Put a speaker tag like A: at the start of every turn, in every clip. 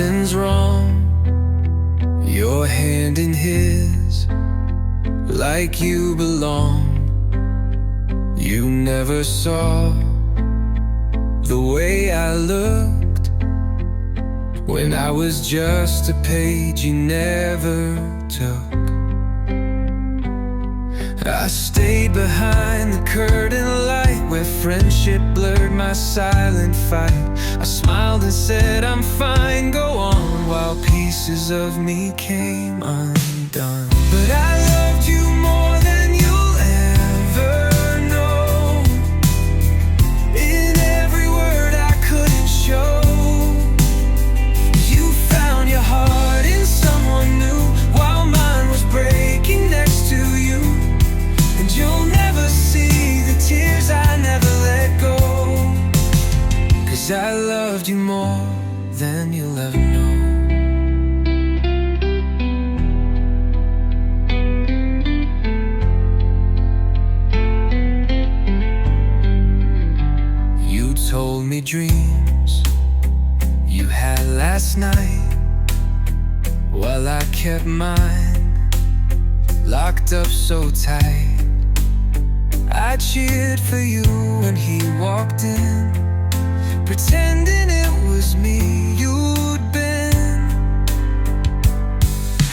A: nothing's wrong. Your hand in his, like you belong. You never saw the way I looked when I was just a page you never took. I stayed behind the curtain light where friendship blurred my silent fight. I smiled and said I'm fine, go on, while pieces of me came undone. But I loved you more than you'll ever know. In every word I couldn't show, you found your heart in someone new, while mine was breaking next to you. And you'll never see the tears I never let go, 'cause I loved you more than you'll ever know. You told me dreams you had last night, while I kept mine locked up so tight. I cheered for you when he walked in, pretending it was me you'd been.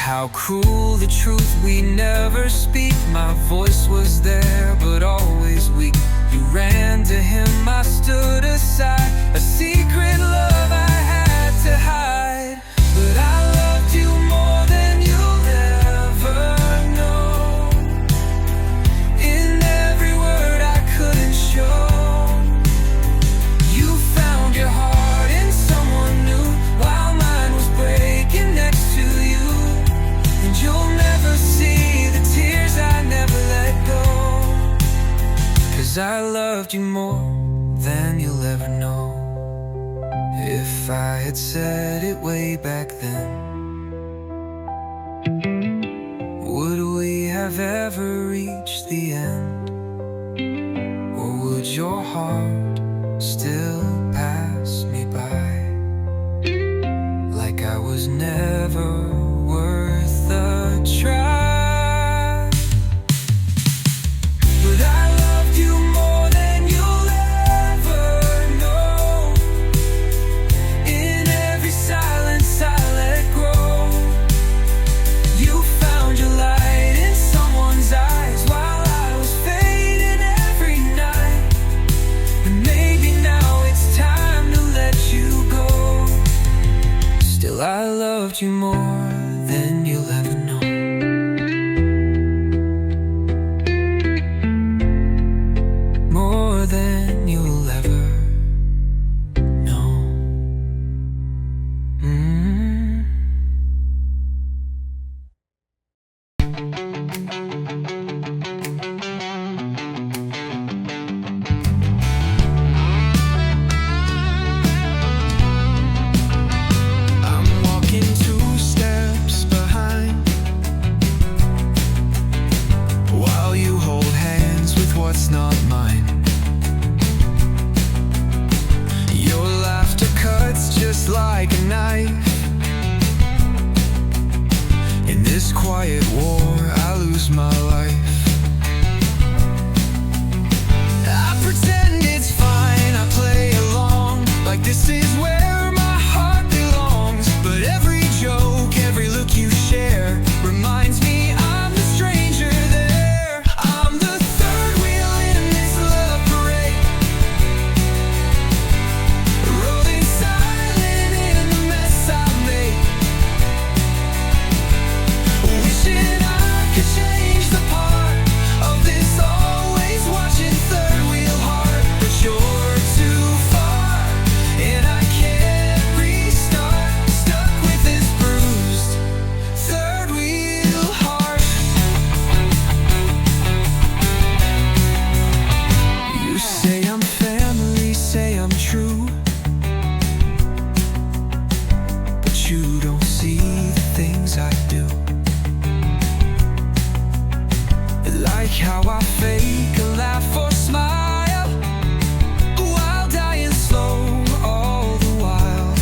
A: How cruel the truth we never speak. My voice was there but always weak. You ran to him, I stood aside, a secret love I had to hide. But I loved you more than you'll ever know. In every word I couldn't show, you found your heart in someone new, while mine was breaking next to you. And you'll never see the tears I never let go, 'cause I loved you more than you'll ever know. If I had said it way back then, would we have ever reached the end? Or would your heart still pass me by, like I was never worth a try? But I loved you more than you'll ever know. In every silence I let grow, you found your light in someone's eyes, while I was fading every night. And maybe now it's time to let you go. Still I loved you more than you'll ever know. More than you'll ever know. I'm walking 2 steps behind, while you hold hands with what's not mine. Your laughter cuts just like a knife. In this quiet war, I lose my life. I pretend it's fine, I play along, like this is where my heart belongs. But every joke, every look you share reminds me I'm the stranger there. I'm the third wheel in this love parade, rolling silent in the mess I made, wishing I could change the part of this always watching third wheel heart. But you're too far, and I can't restart, stuck with this bruised third wheel heart. You say I'm family, say I'm true, but you don't see the things I do. Like how I fake a laugh or smile, while dying slow all the while.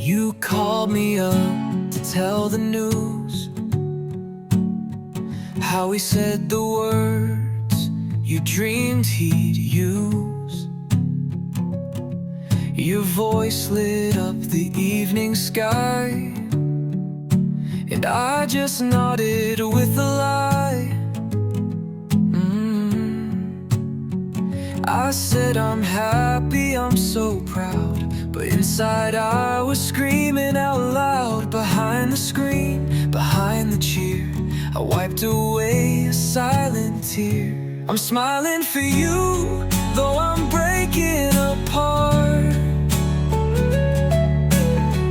A: You called me up to tell the news, how we said the words you dreamed he'd use. Your voice lit up the evening sky, and I just nodded with a lie. I said I'm happy, I'm so proud, but inside I was screaming out loud. Behind the screen, behind the cheer, I wiped away a silent tear. I'm smiling for you, though I'm breaking apart,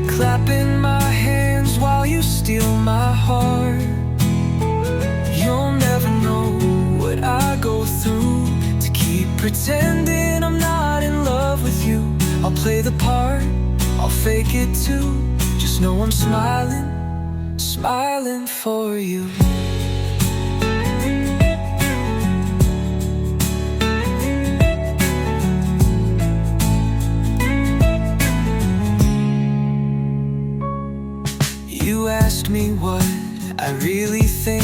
A: clapping my hands while you steal my heart. You'll never know what I go through to keep pretending I'm not in love with you. I'll play the part, I'll fake it too. Just know I'm smiling, smiling for you. You asked me what I really think,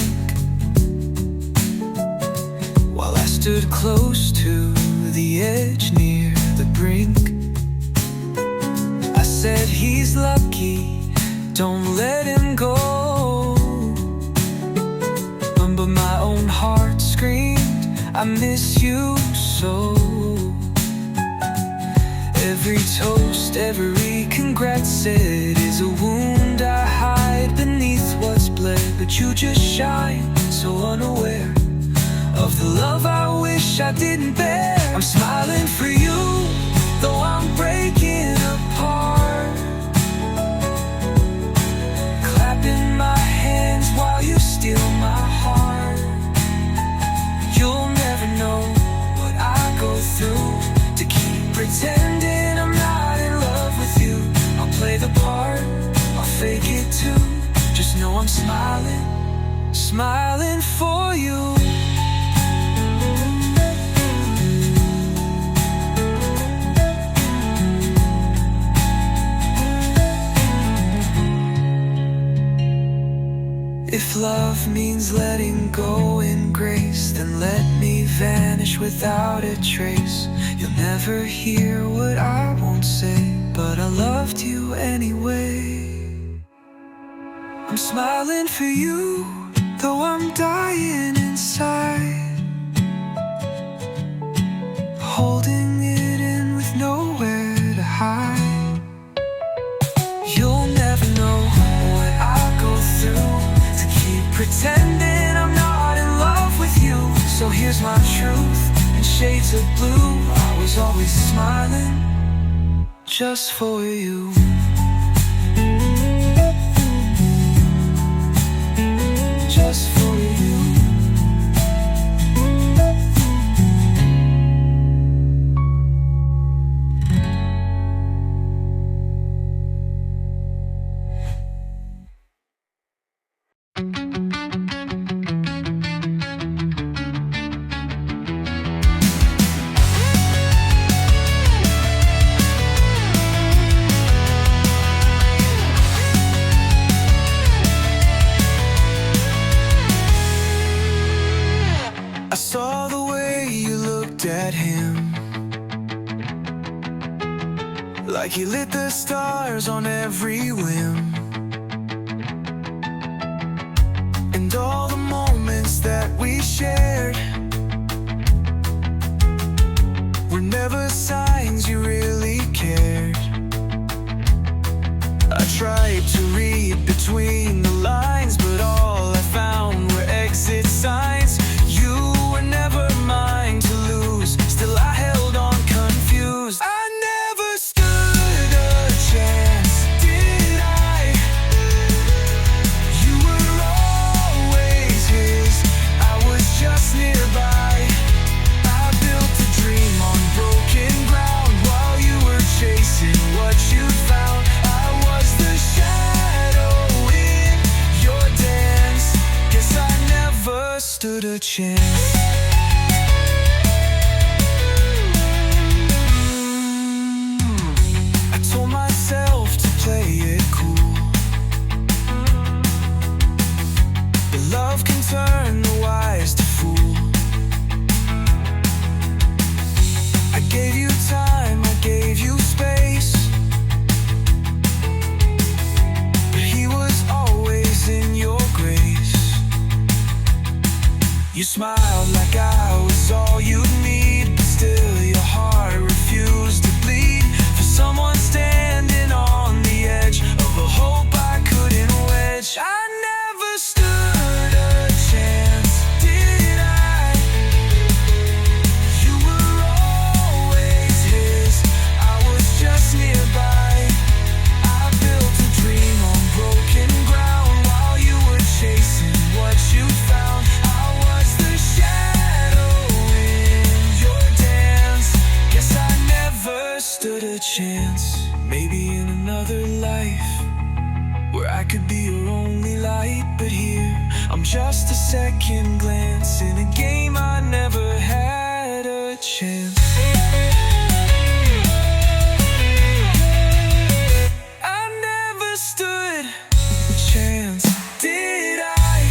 A: while I stood close to the edge near the brink. I said he's lucky, don't let him go. But my own heart screamed, I miss you so. Every toast, every congrats said is a wound I hide beneath what's bled. But you just shine, so unaware of the love I wish I didn't bear. I'm smiling for you, though I'm breaking apart, clapping my hands while you steal my heart. You'll never know what I go through to keep pretending I'm not in love with you. I'll play the part, I'll fake it too. Just know I'm smiling, smiling for you. If love means letting go in grace, then let me vanish without a trace. You'll never hear what I won't say, but I loved you anyway. I'm smiling for you, though I'm dying inside, holding it in with nowhere to hide. You'll never know what I go through to keep pretending I'm not in love with you. So here's my truth in shades of blue. I was always smiling just for you. Just for you. I saw the way you looked at him, like he lit the stars on every whim. And all the moments that we shared were never signs you really cared. I tried to read between the lines, but all I found were exit signs. You were never mine to lose, still I held on confused. I never stood a chance, did I? You were always his, I was just nearby. I built a dream on broken ground while you were chasing what you'd found. I was the shadow in your You smiled like I was all you'd need, but still your heart refused to bleed for someone standing on the edge of a hope I couldn't wedge. I never stood a chance, did I? You were always his, I was just nearby. I built a dream on broken ground while you were chasing what you found. I was the shadow in your dance. Guess I never stood a chance. Maybe in another life where I could be your only light, but here I'm just a second glance in a game I never had a chance. I never stood a chance, did I?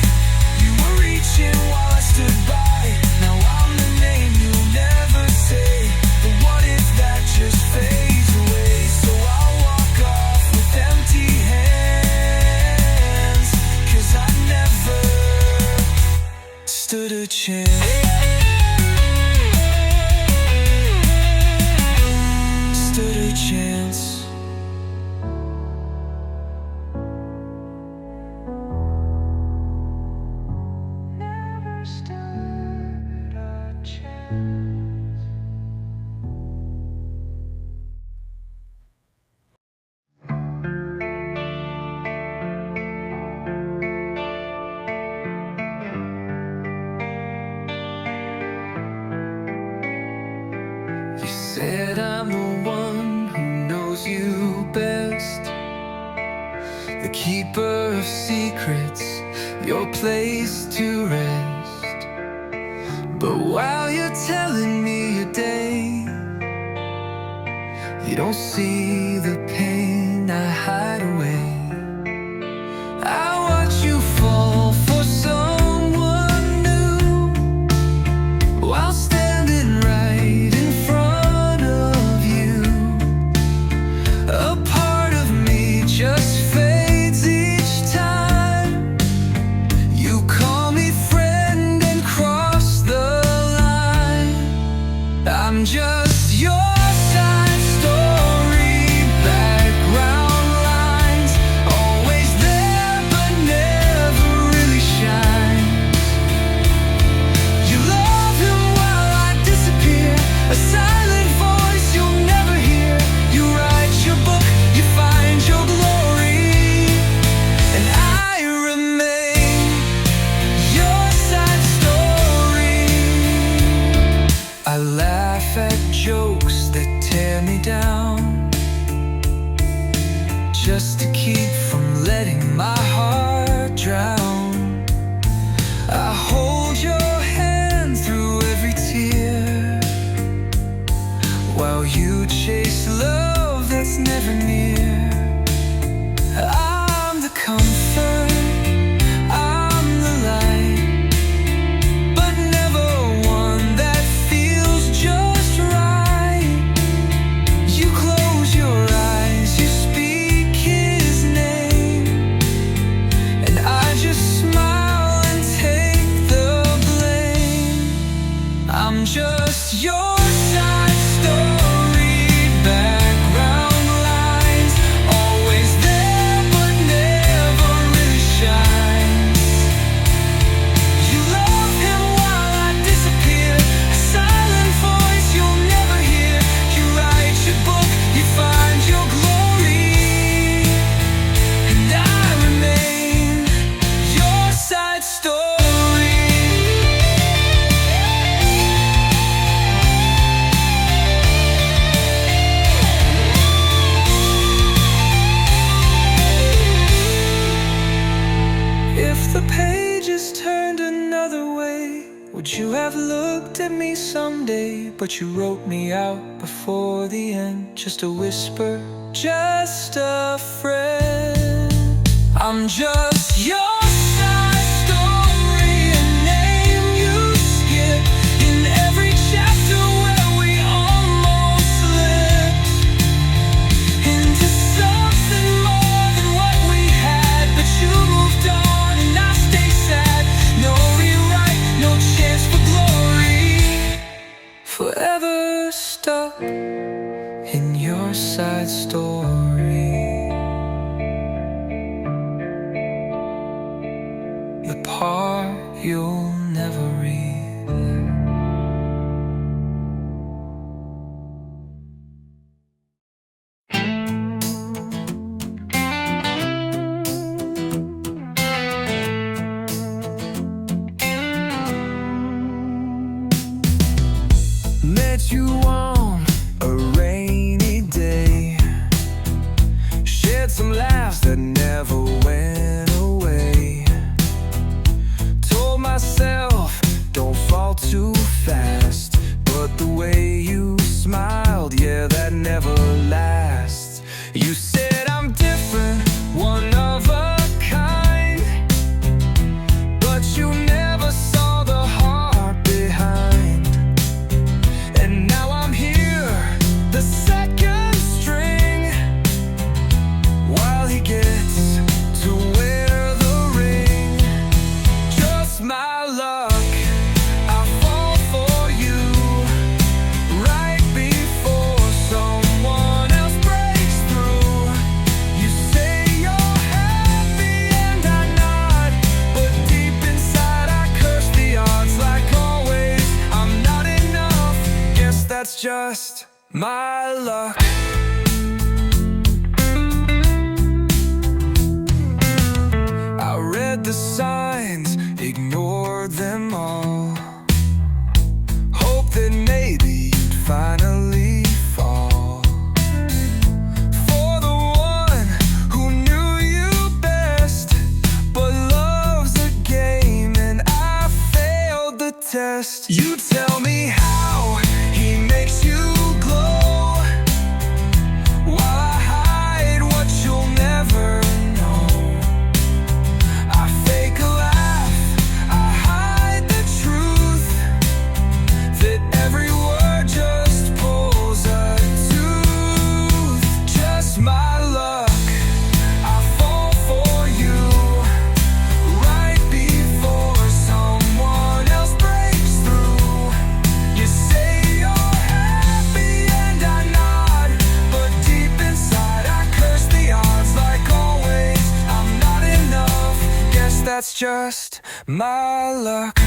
A: You were reaching while I stood by. Now I'm the name you'll never say, but what if that just fades away? So I'll walk off with empty hands, 'cause I never stood a chance. Stood a chance. Never stood a chance. You said I'm the one who knows you best, the keeper of secrets, your place to rest. But while you're telling me your day, you don't see the pain I hide away. I watch you fall for someone new while standing right in front of you. A part of me just fades each time you call me friend and cross the line. I'm just your side story, background lines, always there but never really shines. You love him while I disappear, a silent voice you'll never hear. You write your book, you find your glory, and I remain your side story. I laugh at jokes that tear me down, just to keep from letting my heart drown. I hold your hand through every tear while you chase love that's never near. I'm the comfort, I'm the light, but never one that feels just right. You close your eyes, you speak his name, and I just smile and take the blame. I'm just your side story, background lines, always there but never really shines. You love him while I disappear, a silent voice you'll never hear. You write your book, you find your glory, and I remain your side story. If the pages turned another way, would you have looked at me someday? But you wrote me out before the end, just a whisper, just a friend. I'm just your side story, a name you skip in every chapter where we almost slipped into something more than what we had. But you moved on and I stay sad. No rewrite, no change. you'll never read. Met you on a rainy day, shared some laughs that never went away. Told myself, don't fall too fast, but the way you smiled, yeah, that never lasts. You said I'm different, one of a kind, but you never saw the heart behind. And now I'm here, the second string, while he gets to wear the ring. Just my luck, I fall for you right before someone else breaks through. You say you're happy and I'm not, but deep inside I curse the odds like always. I'm not enough, guess that's just my luck. I read the signs, ignored them all, hope that maybe you'd finally fall for the one who knew you best. But love's a game and I failed the test. You tell me how he makes you glow, while I hide what you'll never know. I fake a laugh, I hide the truth, that every word just pulls a tooth. Just my luck, I fall for you right before someone else breaks through. You say you're happy and I'm not, but deep inside I curse the odds like always. I'm not enough, guess that's just my luck.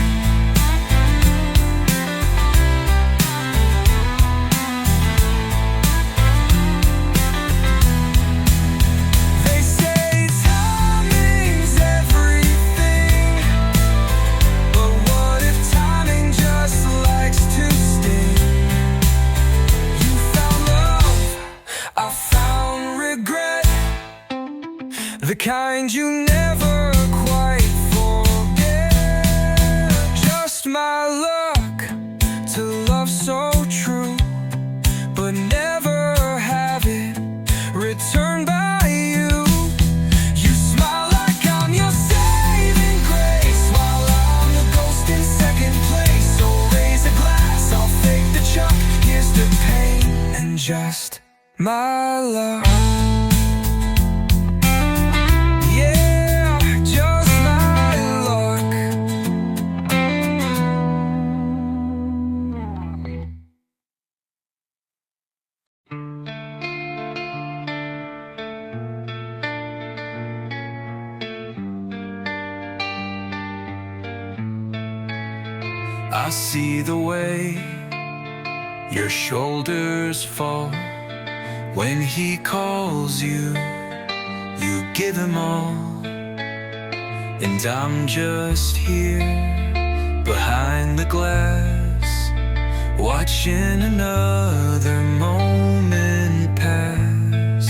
A: They say timing's everything, but what if timing just likes to sting? You found love, I found regret, the kind you never quite forget. Just my luck to love so true, but never have it returned by you. You smile like I'm your saving grace, while I'm the ghost in second place. So raise a glass, I'll fake the chuck, here's the pain and just my luck. Yeah, just my luck. I see the way your shoulders fall when he calls you, you give him all. And I'm just here behind the glass, watching another moment pass.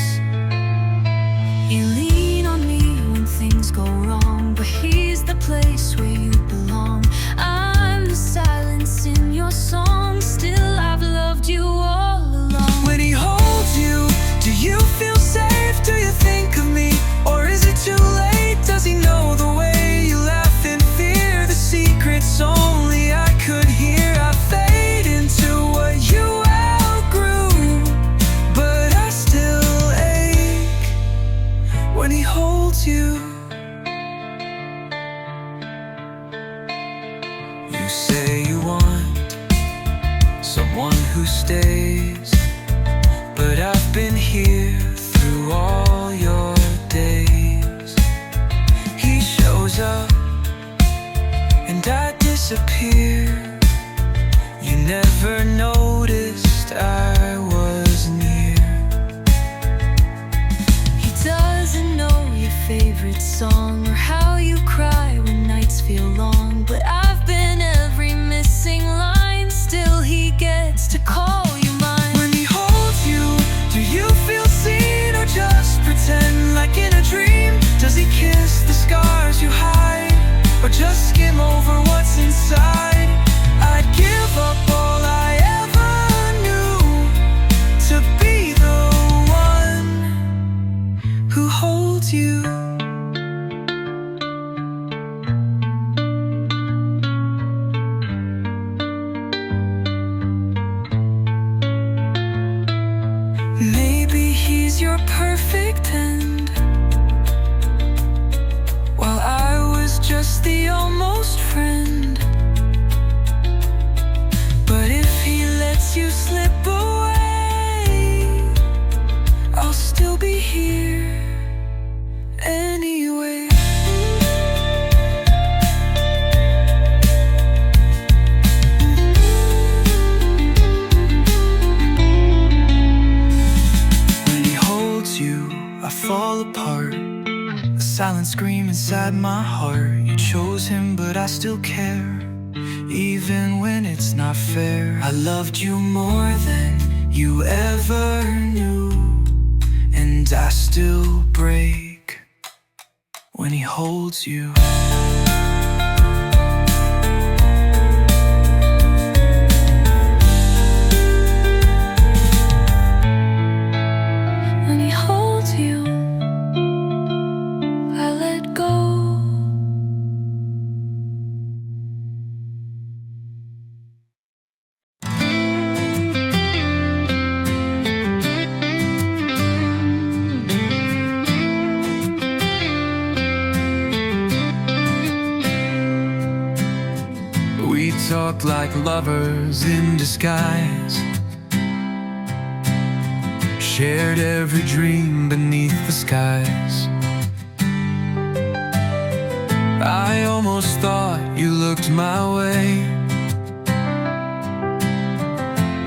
B: You lean on me when things go wrong, but he's the place where you belong. I'm the silence in your song, still I've loved you all along.
A: When he holds you, do you feel safe? Do you think of me? Or is it too late? Does he know the way you laugh in fear? The secrets only I could hear. I fade into what you outgrew, but I still ache when he holds you. You say you want someone who stays, but I've been here through all your days. He shows up and
B: favorite song, or how you cry when nights feel long. But I've been every missing line, still he gets to call you mine.
A: When he holds you, do you feel seen or just pretend like in a dream? Does he kiss the scars you hide, or just skim over what's inside? I'd give up all I ever knew to be the one who holds you. Maybe he's your perfect end, while I was just the almost friend. But if he lets you slip away, I'll still be here anyway. When he holds you, I fall apart. A silent scream inside my heart. You chose him, but I still care, even when it's not fair. I loved you more than you ever knew, and I still break when he holds you.
B: When he holds you, I let go.
A: We talked like lovers in disguise, shared every dream beneath the skies. I almost thought you looked my way,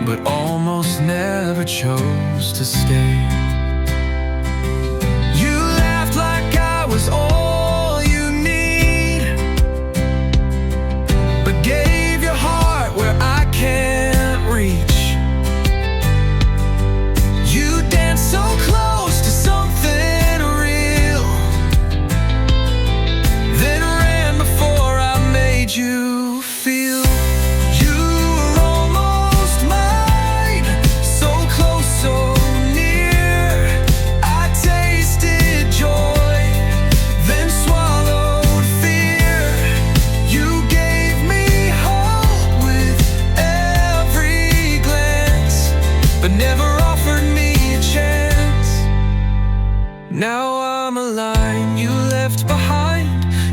A: but almost never chose to stay. You laughed like I was all you need, but gave your heart where I can't reach. You danced so close to something real, then ran before I made you feel. You were almost mine, so close, so near. I tasted joy, then swallowed fear. You gave me hope with every glance, but never offered me a chance. Now I'm a line you left behind.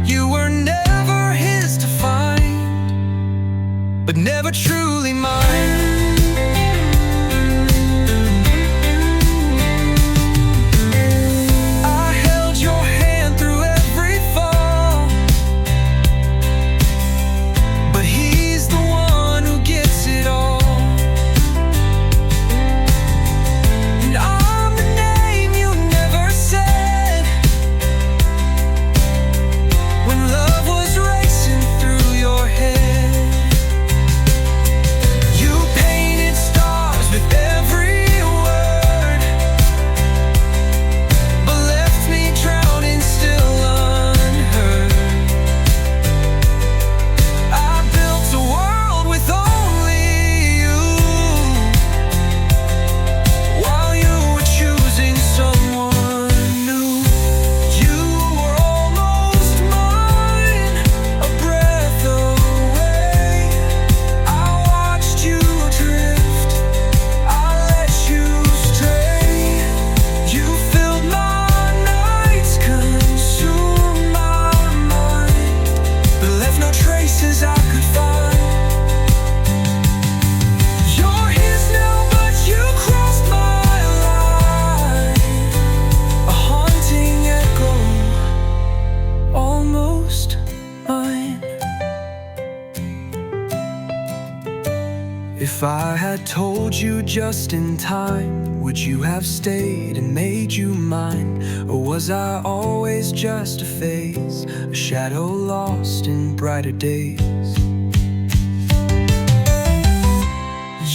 A: You were never his to find, but never truly mine. I held your hand through every fall, but he's the one who gets it all. And I'm the name you never said, when love was racing through your head. You painted stars with every word, but left me drowning still unheard. I built a world with only you, while you were choosing someone new. You were almost mine, a breath away. I watched you drift, I let you stray. You filled my nights, consumed my mind, but left no traces I could find. You're his now, but you crossed my line, a haunting echo, almost mine. If I had told you just in time would you have stayed and made you mine? Or was I always just a phase, a shadow lost in brighter days?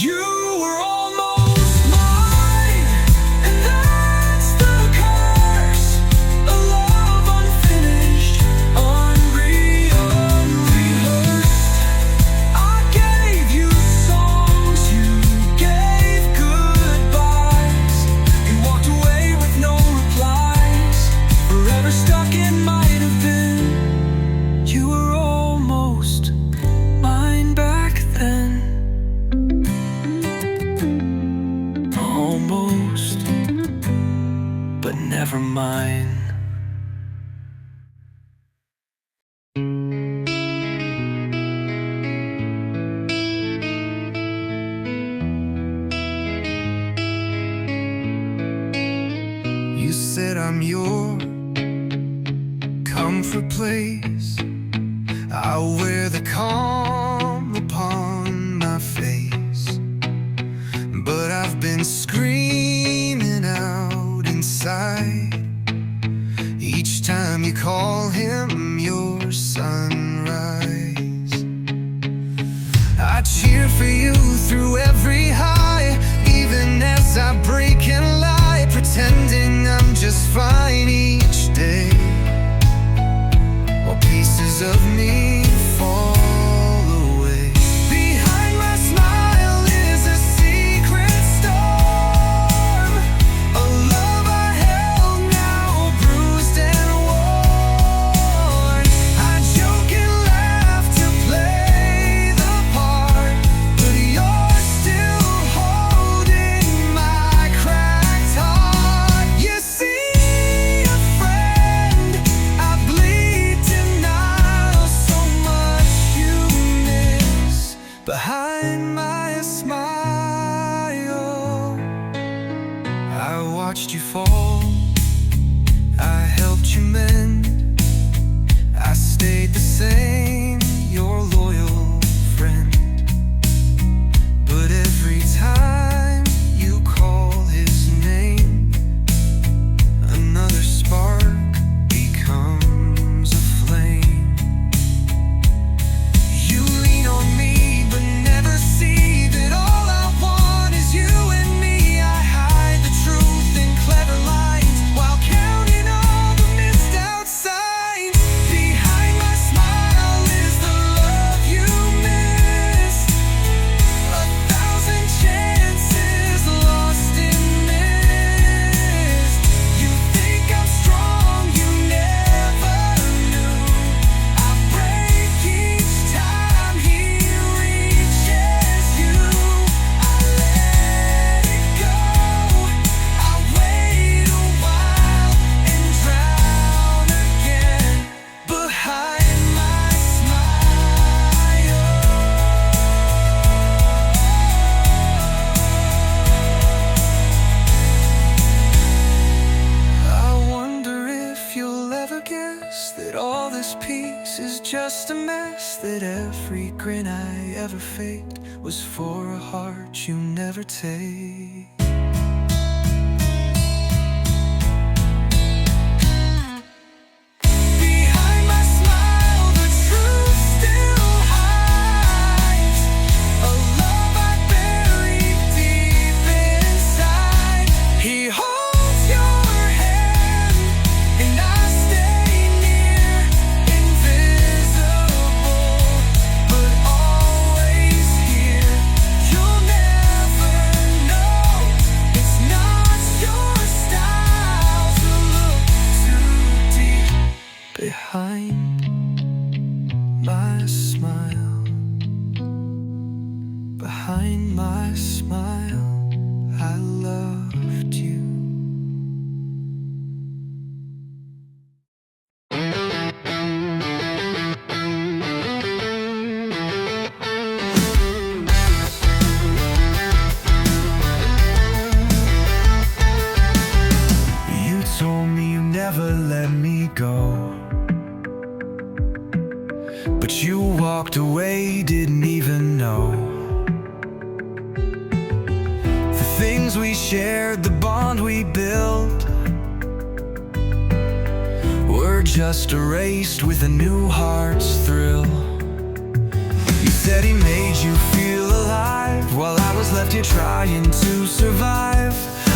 A: You were almost mine, and that's the curse. A love unfinished, unrehearsed. I gave you songs, you gave goodbyes. You walked away with no replies, forever stuck in might have been. You were almost mine back then. Almost, but never mine. You said I'm your comfort place. I'll wear the calm upon my face, but I've been screaming out inside each time you call him your sunrise. I cheer for you through every high, even as I break and lie, pretending I'm just fine each day, while pieces of me fall away. Behind my smile is a secret storm, a love I held now bruised and worn. I joke and laugh to play the part, but you're still holding my cracked heart. You see a friend, I bleed denial, so much you miss behind my smile. I watched you fall, I helped you mend, I stayed the same, your loyal friend. But every time you call his name, another spark becomes a flame. You lean on me but never see that all I want is you and me. I hide the truth in clever lines while counting all the missed out signs. Behind my smile is the love you missed, a thousand chances lost in mist. You think I'm strong, you never knew. I break each time he reaches you. I let it go, I wait a while and drown again behind my smile. I wonder if you'll ever guess that all this peace is just a mess, that every grin I ever faked was for a heart you never take. Behind my smile, the truth still hides, a love I buried deep inside. He holds your hand, and I stay near, invisible, but always here. You'll never know, it's not your style to look too deep behind my smile. Behind my smile, I loved you. You told me you never let me go, but you walked away, didn't even know the things things we shared, the bond we built, were just erased with a new heart's thrill. You said he made you feel alive, while I was left here trying to survive.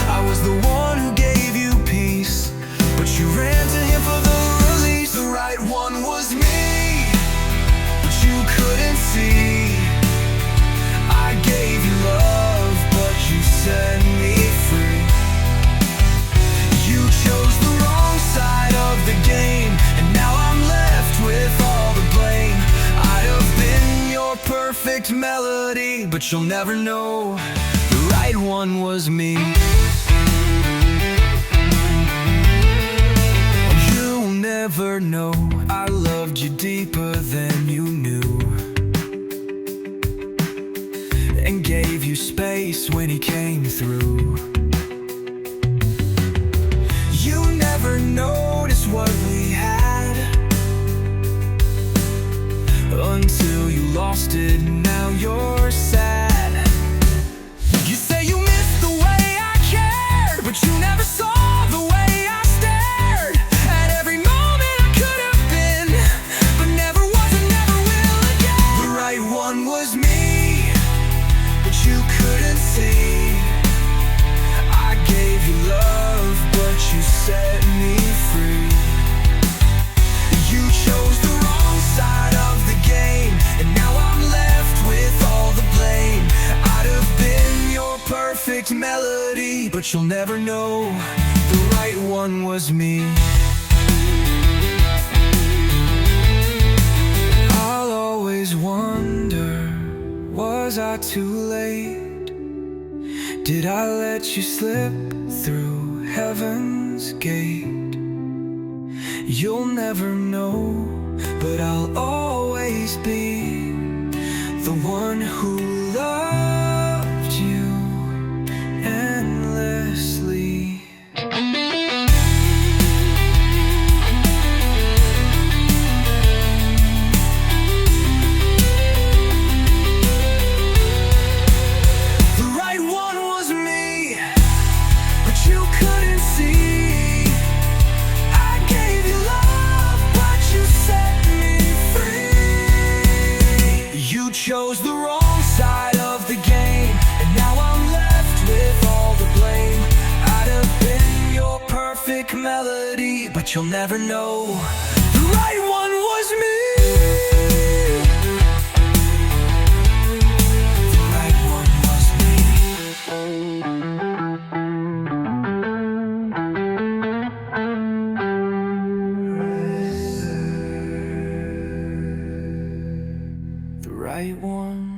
A: I was the one who gave you peace, but you ran to him for the release. The right one was me, but you couldn't see. I gave you love, but you set me free. You chose the wrong side of the game, and now I'm left with all the blame. I'd have been your perfect melody, but you'll never know the right one was me. You'll never know I loved you deeper than you knew, and gave you space when he came through. You never noticed what we had until you lost it, and now you're sad. You say you missed the way I cared, but you never saw the way I stared at every moment I could have been, but never was and never will again. The right one was me, but you couldn't see. I gave you love, but you set me free. You chose the wrong side of the game, and now I'm left with all the blame. I'd have been your perfect melody, but you'll never know the right one was me. I'll always wonder, was I too late? Did I let you slip through heaven's gate? You'll never know, but I'll always be the one who loved you endlessly. The right one was me, but you couldn't see. I gave you love, but you set me free. You chose the wrong side of the game, and now I'm left with all the blame. I'd have been your perfect melody, but you'll never know the right one was me. The right one was me. The right one